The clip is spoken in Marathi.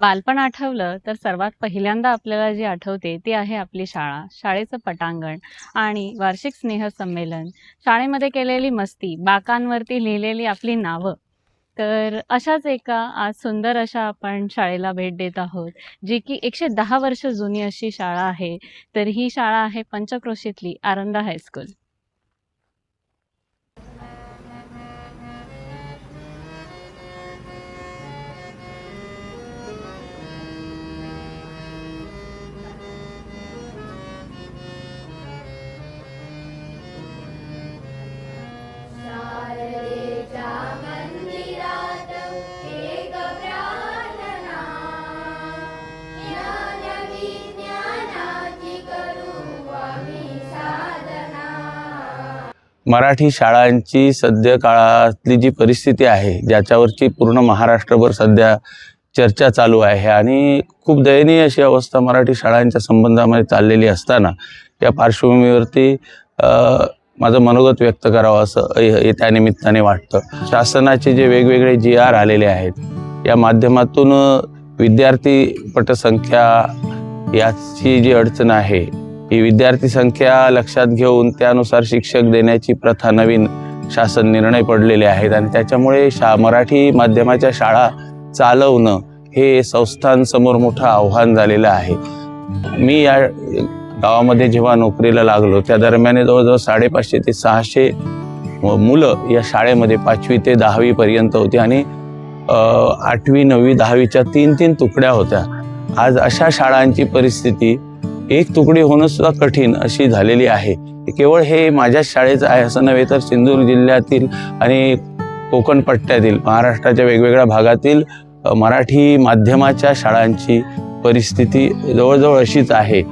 बालपण आठवलं तर सर्वात पहिल्यांदा आपल्याला जी आठवते ती आहे आपली शाळा, शाळेचं पटांगण आणि वार्षिक स्नेहसंमेलन, शाळेमध्ये केलेली मस्ती, बाकांवरती लिहिलेली आपली नावं. तर अशाच एका आज सुंदर अशा आपण शाळेला भेट देत आहोत, जी की 110 वर्ष जुनी अशी शाळा आहे. तर ही शाळा आहे पंचक्रोशीतली आरंदा हायस्कूल. शारदेच्या मंदिरात एक प्रार्थना, ज्ञान विज्ञानाची करू आम्ही साधना. मराठी शाळांची सध्या काळातली जी परिस्थिती आहे, ज्याच्यावरची पूर्ण महाराष्ट्रभर सध्या चर्चा चालू आहे आणि खूप दयनीय अशी अवस्था मराठी शाळांच्या संबंधामध्ये चाललेली असताना या पार्श्वभूमीवरती माझं मनोगत व्यक्त करावं असं त्या निमित्ताने वाटतं. शासनाचे जे वेगवेगळे GR आलेले आहेत, या माध्यमातून विद्यार्थी पटसंख्या याची जी अडचण आहे, ही विद्यार्थी संख्या लक्षात घेऊन त्यानुसार शिक्षक देण्याची प्रथा नवीन शासन निर्णय पडलेले आहेत आणि त्याच्यामुळे मराठी माध्यमाच्या शाळा चालवणं हे संस्थांसमोर मोठं आव्हान झालेलं आहे. मी या गावामध्ये जेव्हा नोकरीला लागलो त्या दरम्यान जवळजवळ 550 ते 600 मुलं या शाळेमध्ये 5वी ते 10वी पर्यंत होती आणि 8वी 9वी 10वीच्या 3-3 तुकड्या होत्या. आज अशा शाळांची परिस्थिती एक तुकडी होणं सुद्धा कठीण अशी झालेली आहे. केवळ हे माझ्याच शाळेचं आहे असं नव्हे, तर सिंधुदुर्ग जिल्ह्यातील आणि कोकण पट्ट्यातील महाराष्ट्राच्या वेगवेगळ्या भागातील मराठी माध्यमाच्या शाळांची परिस्थिती जवळजवळ अशीच आहे.